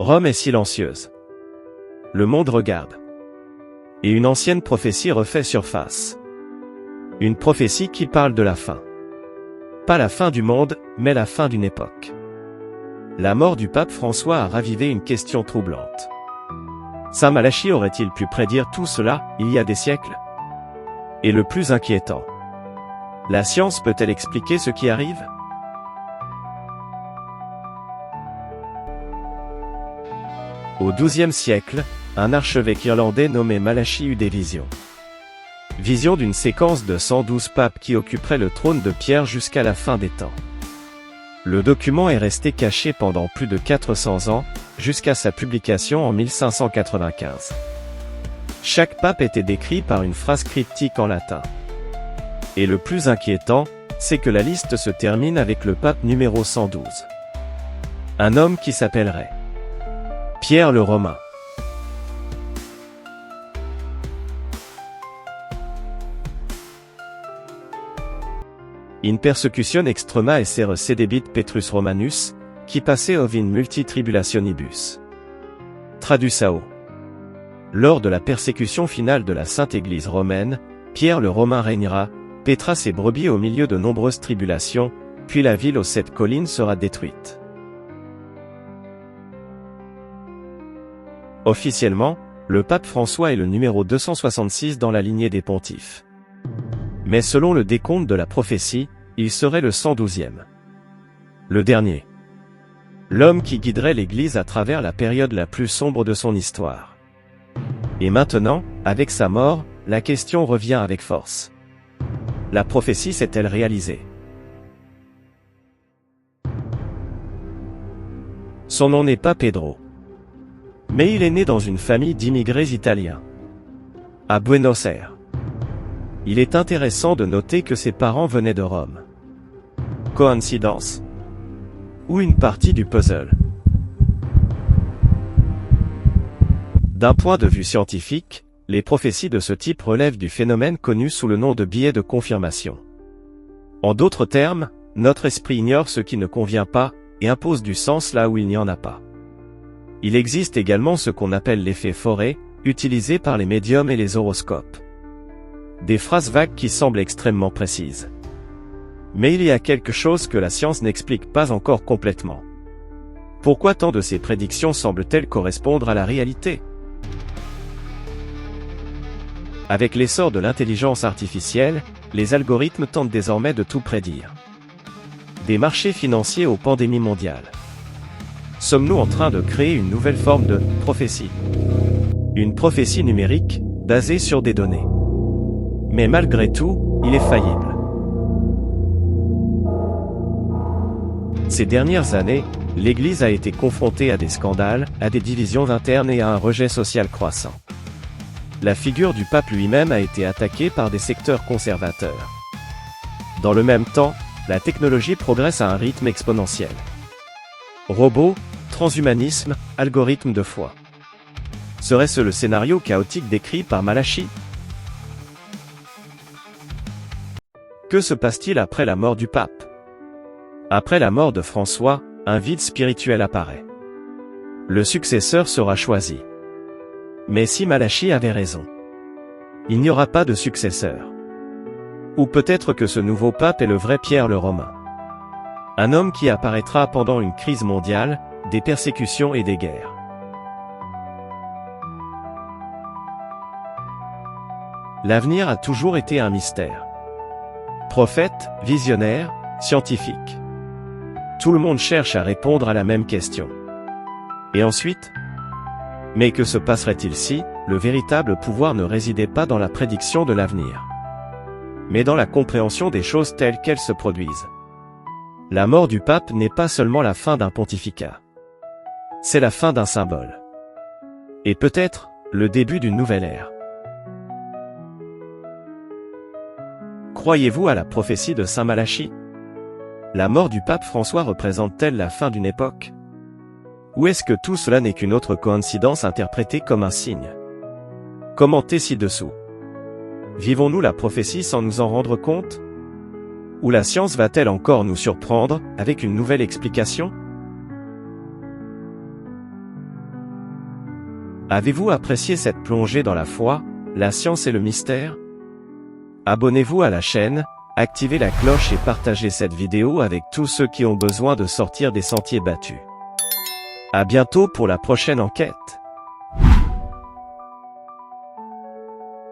Rome est silencieuse. Le monde regarde. Et une ancienne prophétie refait surface. Une prophétie qui parle de la fin. Pas la fin du monde, mais la fin d'une époque. La mort du pape François a ravivé une question troublante. Saint Malachie aurait-il pu prédire tout cela, il y a des siècles? Et le plus inquiétant, la science peut-elle expliquer ce qui arrive? Au XIIe siècle, un archevêque irlandais nommé Malachie eut des visions. Vision d'une séquence de 112 papes qui occuperaient le trône de Pierre jusqu'à la fin des temps. Le document est resté caché pendant plus de 400 ans, jusqu'à sa publication en 1595. Chaque pape était décrit par une phrase cryptique en latin. Et le plus inquiétant, c'est que la liste se termine avec le pape numéro 112. Un homme qui s'appellerait Pierre le Romain. In persecution extrema essere sedebit Petrus Romanus, qui passait ovin multi tribulationibus. Traduçao. Lors de la persécution finale de la Sainte Église romaine, Pierre le Romain régnera, paîtra ses brebis au milieu de nombreuses tribulations, puis la ville aux 7 collines sera détruite. Officiellement, le pape François est le numéro 266 dans la lignée des pontifes. Mais selon le décompte de la prophétie, il serait le 112e. Le dernier. L'homme qui guiderait l'Église à travers la période la plus sombre de son histoire. Et maintenant, avec sa mort, la question revient avec force. La prophétie s'est-elle réalisée? Son nom n'est pas Pedro. Mais il est né dans une famille d'immigrés italiens. À Buenos Aires. Il est intéressant de noter que ses parents venaient de Rome. Coïncidence? Ou une partie du puzzle? D'un point de vue scientifique, les prophéties de ce type relèvent du phénomène connu sous le nom de biais de confirmation. En d'autres termes, notre esprit ignore ce qui ne convient pas, et impose du sens là où il n'y en a pas. Il existe également ce qu'on appelle l'effet forêt, utilisé par les médiums et les horoscopes. Des phrases vagues qui semblent extrêmement précises. Mais il y a quelque chose que la science n'explique pas encore complètement. Pourquoi tant de ces prédictions semblent-elles correspondre à la réalité? Avec l'essor de l'intelligence artificielle, les algorithmes tentent désormais de tout prédire. Des marchés financiers aux pandémies mondiales. Sommes-nous en train de créer une nouvelle forme de prophétie? Une prophétie numérique, basée sur des données. Mais malgré tout, il est faillible. Ces dernières années, l'Église a été confrontée à des scandales, à des divisions internes et à un rejet social croissant. La figure du pape lui-même a été attaquée par des secteurs conservateurs. Dans le même temps, la technologie progresse à un rythme exponentiel. Robots, transhumanisme, algorithmes de foi. Serait-ce le scénario chaotique décrit par Malachie? Que se passe-t-il après la mort du pape? Après la mort de François, un vide spirituel apparaît. Le successeur sera choisi. Mais si Malachie avait raison, il n'y aura pas de successeur. Ou peut-être que ce nouveau pape est le vrai Pierre le Romain. Un homme qui apparaîtra pendant une crise mondiale, des persécutions et des guerres. L'avenir a toujours été un mystère. Prophète, visionnaire, scientifique. Tout le monde cherche à répondre à la même question. Et ensuite? Mais que se passerait-il si, le véritable pouvoir ne résidait pas dans la prédiction de l'avenir, mais dans la compréhension des choses telles qu'elles se produisent? La mort du pape n'est pas seulement la fin d'un pontificat. C'est la fin d'un symbole. Et peut-être, le début d'une nouvelle ère. Croyez-vous à la prophétie de Saint Malachie? La mort du pape François représente-t-elle la fin d'une époque? Ou est-ce que tout cela n'est qu'une autre coïncidence interprétée comme un signe? Commentez ci-dessous. Vivons-nous la prophétie sans nous en rendre compte? Ou la science va-t-elle encore nous surprendre, avec une nouvelle explication? Avez-vous apprécié cette plongée dans la foi, la science et le mystère? Abonnez-vous à la chaîne, activez la cloche et partagez cette vidéo avec tous ceux qui ont besoin de sortir des sentiers battus. À bientôt pour la prochaine enquête.